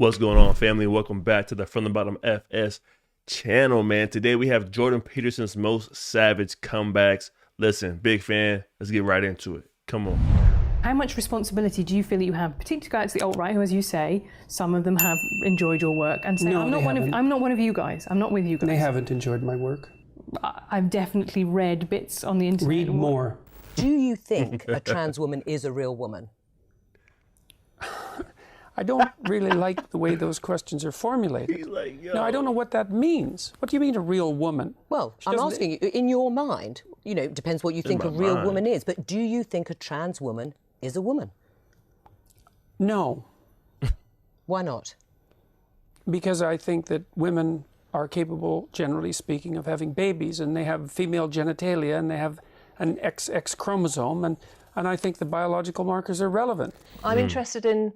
What's going on, family? Welcome back to the From the Bottom FS channel, man. Today we have Jordan Peterson's most savage comebacks. Listen, big fan. Let's get right into it. Come on. How much responsibility do you feel that you have, particularly guys, the alt-right, who, as you say, some of them have enjoyed your work and say, No, I'm not one of you guys. I'm not with you guys. They haven't enjoyed my work. I've definitely read bits on the internet. Read more. Do you think a trans woman is a real woman? I don't really like the way those questions are formulated. He's like, yo. No, I don't know what that means. What do you mean a real woman? Well, I'm asking you, in your mind, you know, it depends what you think a real woman is, but do you think a trans woman is a woman? No, Why not? because I think that women are capable, generally speaking, of having babies, and they have female genitalia, and they have an XX chromosome, and I think the biological markers are relevant. I'm interested in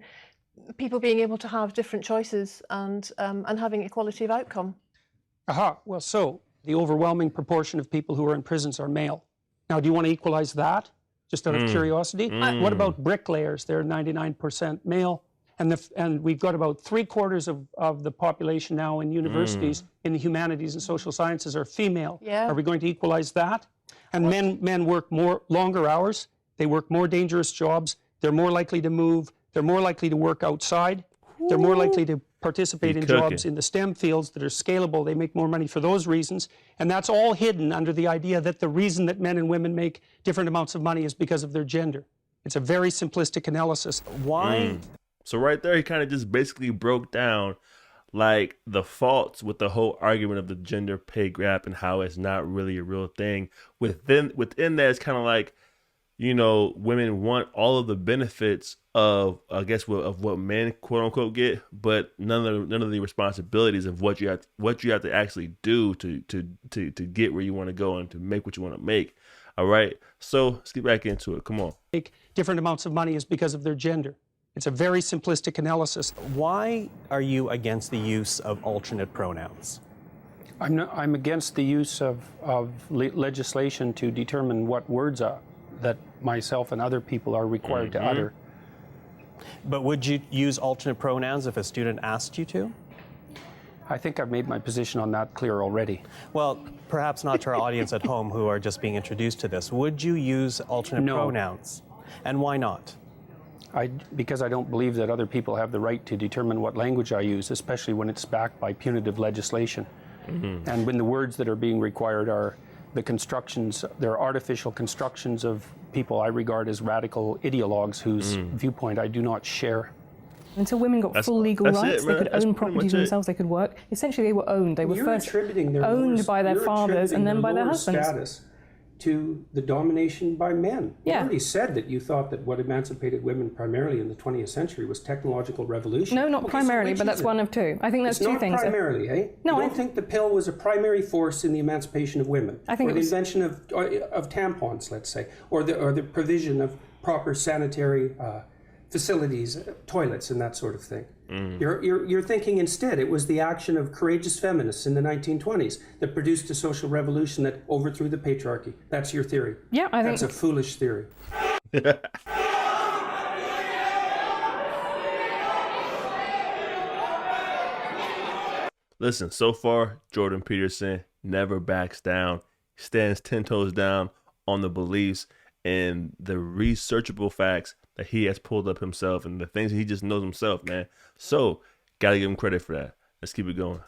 people being able to have different choices and having equality of outcome. Aha, well, so the overwhelming proportion of people who are in prisons are male. Now, do you want to equalize that, just out of curiosity? What about bricklayers? They're 99% male. And we've got about 3/4 of the population now in universities in the humanities and social sciences are female. Yeah. Are we going to equalize that? And men work longer hours. They work more dangerous jobs. They're more likely to move. They're more likely to work outside. They're more likely to participate in jobs in the STEM fields that are scalable. They make more money for those reasons. And that's all hidden under the idea that the reason that men and women make different amounts of money is because of their gender. It's a very simplistic analysis. Why? So right there, he kind of just basically broke down like the faults with the whole argument of the gender pay gap and how it's not really a real thing. Within that, it's kind of like, you know, women want all of the benefits of, I guess, of what men quote unquote get, but none of the responsibilities of what you have to actually do to get where you want to go and to make what you want to make. All right, so let's get back into it. Come on. Make different amounts of money is because of their gender. It's a very simplistic analysis. Why are you against the use of alternate pronouns? I'm against the use of legislation to determine what words that myself and other people are required to utter. But would you use alternate pronouns if a student asked you to? I think I've made my position on that clear already. Well, perhaps not to our audience at home who are just being introduced to this. Would you use alternate pronouns? And why not? Because I don't believe that other people have the right to determine what language I use, especially when it's backed by punitive legislation. And when the words that are being required are the constructions, they're artificial constructions of people I regard as radical ideologues whose viewpoint I do not share. Until women got full legal rights, they could own property for themselves, they could work. Essentially, they were owned. They were first owned by their fathers and then by their husbands. Status to the domination by men. Yeah. You already said that you thought that what emancipated women primarily in the 20th century was technological revolution. No, not primarily, but that's one of two. I think that's two things. Not primarily, eh? No, I don't think the pill was a primary force in the emancipation of women. I think or it the was... invention of tampons, let's say, or the provision of proper sanitary facilities, toilets, and that sort of thing. You're thinking instead it was the action of courageous feminists in the 1920s that produced a social revolution that overthrew the patriarchy. That's your theory. Yeah, I think that's a foolish theory. Listen, so far, Jordan Peterson never backs down, stands 10 toes down on the beliefs and the researchable facts that he has pulled up himself and the things that he just knows himself, man. So, gotta give him credit for that. Let's keep it going.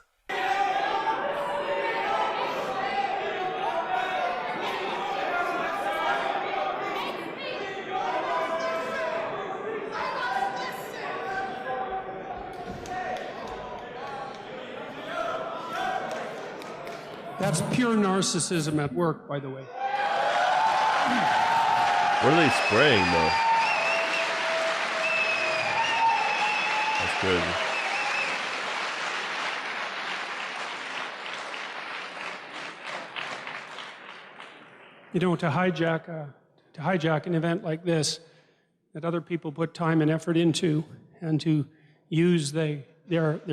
That's pure narcissism at work, by the way. What are they spraying, though? That's crazy. You know, to hijack an event like this that other people put time and effort into, and to use their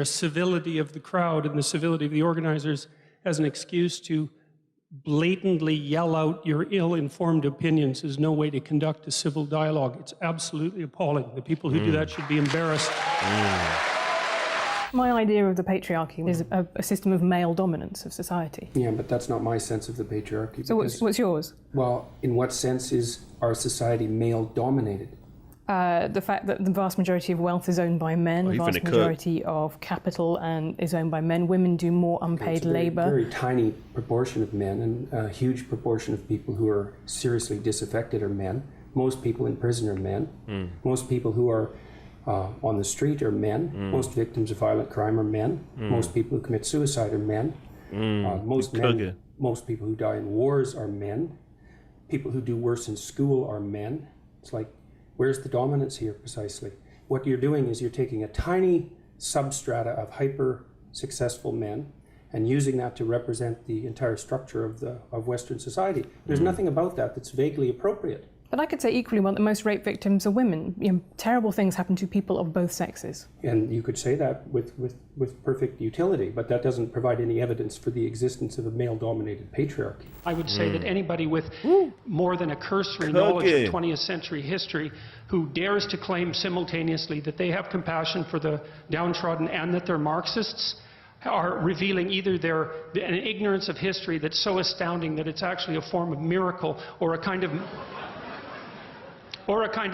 civility of the crowd and the civility of the organizers as an excuse to blatantly yell out your ill-informed opinions is no way to conduct a civil dialogue. It's absolutely appalling. The people who do that should be embarrassed. My idea of the patriarchy is a system of male dominance of society. Yeah, but that's not my sense of the patriarchy. So what's yours? Well, in what sense is our society male-dominated? The fact that the vast majority of wealth is owned by men, the vast majority of capital is owned by men. Women do more unpaid labour. Very tiny proportion of men, and a huge proportion of people who are seriously disaffected are men. Most people in prison are men. Most people who are on the street are men. Most victims of violent crime are men. Most people who commit suicide are men. Most people who die in wars are men. People who do worse in school are men. It's like, where's the dominance here precisely? What you're doing is you're taking a tiny substrata of hyper-successful men and using that to represent the entire structure of Western society. There's nothing about that that's vaguely appropriate. But I could say equally well that most rape victims are women. You know, terrible things happen to people of both sexes. And you could say that with perfect utility, but that doesn't provide any evidence for the existence of a male-dominated patriarchy. I would say that anybody with more than a cursory knowledge of 20th century history who dares to claim simultaneously that they have compassion for the downtrodden and that they're Marxists are revealing either an ignorance of history that's so astounding that it's actually a form of miracle, or a kind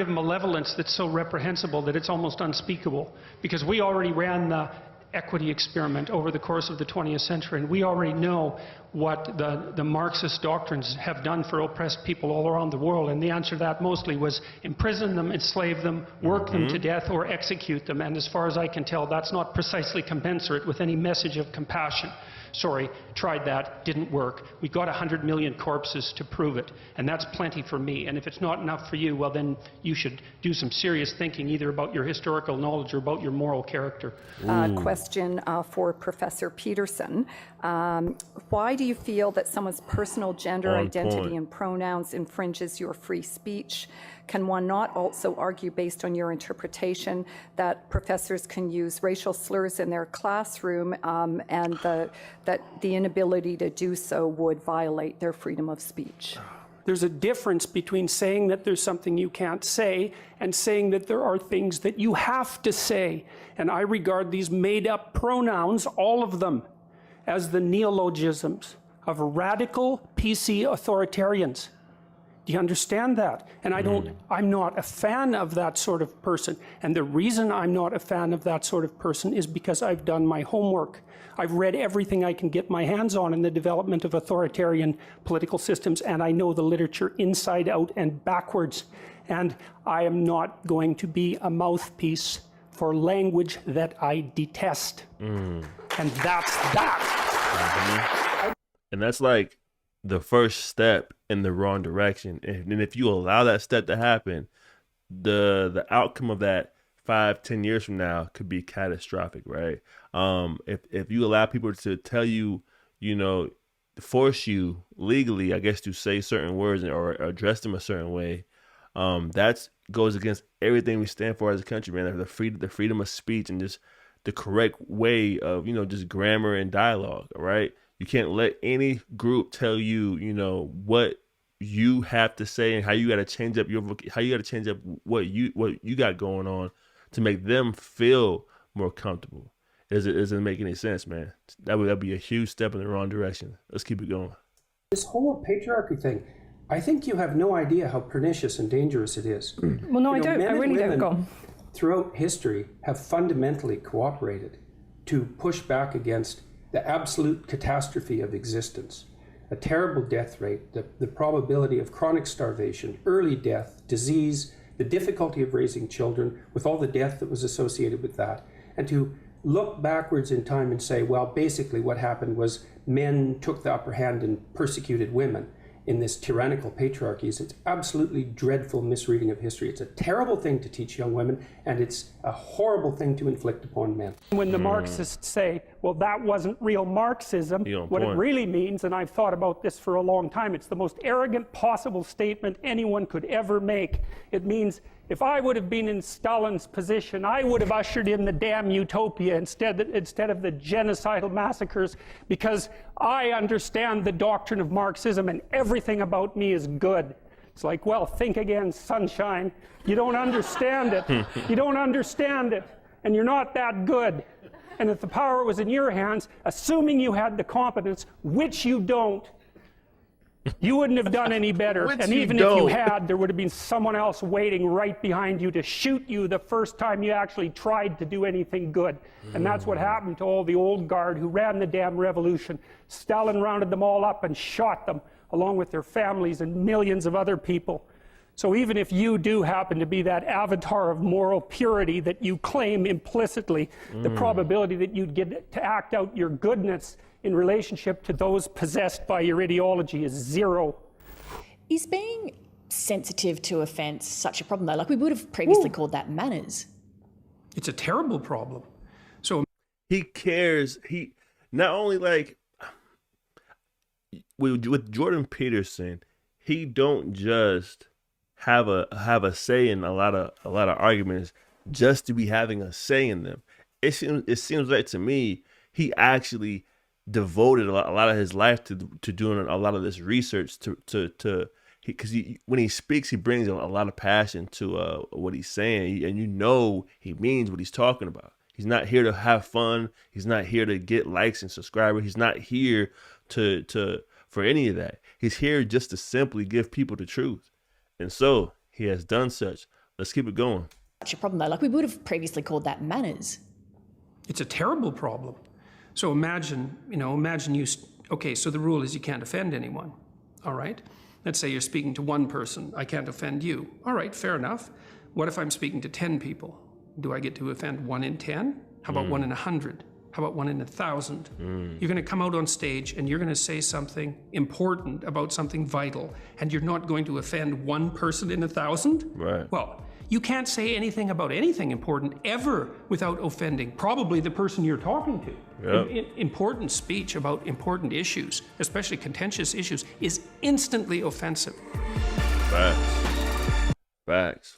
of malevolence that's so reprehensible that it's almost unspeakable. Because we already ran the equity experiment over the course of the 20th century, and we already know what the Marxist doctrines have done for oppressed people all around the world, and the answer to that mostly was imprison them, enslave them, work them to death, or execute them. And as far as I can tell, that's not precisely commensurate with any message of compassion. Sorry, tried that, didn't work. We got 100 million corpses to prove it, and that's plenty for me. And if it's not enough for you, well then you should do some serious thinking either about your historical knowledge or about your moral character. Question for Professor Peterson. Why do you feel that someone's personal gender identity and pronouns infringes your free speech? Can one not also argue, based on your interpretation, that professors can use racial slurs in their classroom and that the inability to do so would violate their freedom of speech? There's a difference between saying that there's something you can't say and saying that there are things that you have to say. And I regard these made-up pronouns, all of them, as the neologisms of radical PC authoritarians. Do you understand that? And I'm not a fan of that sort of person. And the reason I'm not a fan of that sort of person is because I've done my homework. I've read everything I can get my hands on in the development of authoritarian political systems, and I know the literature inside out and backwards. And I am not going to be a mouthpiece for language that I detest. And that's that. And that's like the first step in the wrong direction. And if you allow that step to happen, the outcome of that 5-10 years from now could be catastrophic, right? If you allow people to tell you, force you legally, I guess, to say certain words or address them a certain way, that goes against everything we stand for as a country, man. The freedom of speech and just the correct way of, just grammar and dialogue, right? You can't let any group tell you, what you have to say and how you got to change up what you got going on to make them feel more comfortable. It doesn't make any sense, man. That'd be a huge step in the wrong direction. Let's keep it going. This whole patriarchy thing, I think you have no idea how pernicious and dangerous it is. Well, no, I don't. I really don't. Go on. Throughout history have fundamentally cooperated to push back against the absolute catastrophe of existence, a terrible death rate, the probability of chronic starvation, early death, disease, the difficulty of raising children with all the death that was associated with that, and to look backwards in time and say, well, basically what happened was men took the upper hand and persecuted women in this tyrannical patriarchy. It's absolutely dreadful misreading of history. It's a terrible thing to teach young women, and it's a horrible thing to inflict upon men. When the Marxists say, well, that wasn't real Marxism, what it really means, and I've thought about this for a long time, it's the most arrogant possible statement anyone could ever make. It means, if I would have been in Stalin's position, I would have ushered in the damn utopia instead of the genocidal massacres, because I understand the doctrine of Marxism and everything about me is good. It's like, well, think again, sunshine. You don't understand it. You don't understand it, and you're not that good. and if the power was in your hands, assuming you had the competence, which you don't, you wouldn't have done any better. And even if you had, there would have been someone else waiting right behind you to shoot you the first time you actually tried to do anything good. And that's what happened to all the old guard who ran the damn revolution. Stalin rounded them all up and shot them, along with their families and millions of other people. So even if you do happen to be that avatar of moral purity that you claim implicitly, the probability that you'd get to act out your goodness in relationship to those possessed by your ideology is zero. Is being sensitive to offence such a problem though? Like, we would have previously called that manners. It's a terrible problem. So he cares. He not only, like, with Jordan Peterson, he don't just have a say in a lot of arguments just to be having a say in them. It seems like to me he actually devoted a lot of his life to doing a lot of this research because when he speaks, he brings a lot of passion to what he's saying, and you know he means what he's talking about. He's not here to have fun. He's not here to get likes and subscribers. He's not here for any of that. He's here just to simply give people the truth. And so he has done such. Let's keep it going. Such a problem though. Like, we would have previously called that manners. It's a terrible problem. So imagine you, okay, so the rule is you can't offend anyone, all right? Let's say you're speaking to one person, I can't offend you. All right, fair enough. What if I'm speaking to 10 people? Do I get to offend 1 in 10? How about 1 in 100? How about 1 in 1,000? You're gonna come out on stage and you're gonna say something important about something vital, and you're not going to offend 1 person in 1,000? Right. Well, you can't say anything about anything important ever without offending probably the person you're talking to. Yep. Important speech about important issues, especially contentious issues, is instantly offensive. Facts.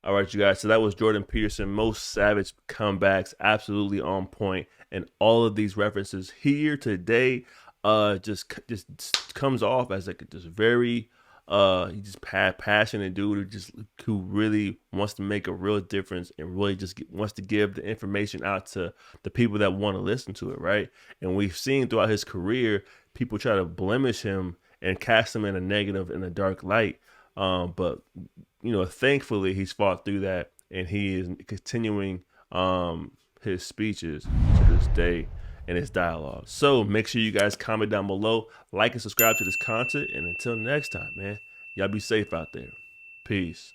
All right, you guys. So that was Jordan Peterson. Most savage comebacks, absolutely on point, and all of these references here today, just comes off as like just very. He's just passionate dude who really wants to make a real difference and really just wants to give the information out to the people that want to listen to it, right? And we've seen throughout his career, people try to blemish him and cast him in a negative, in a dark light. But thankfully he's fought through that, and he is continuing his speeches to this day and his dialogue. So make sure you guys comment down below, like and subscribe to this content, and until next time, man, y'all be safe out there. Peace.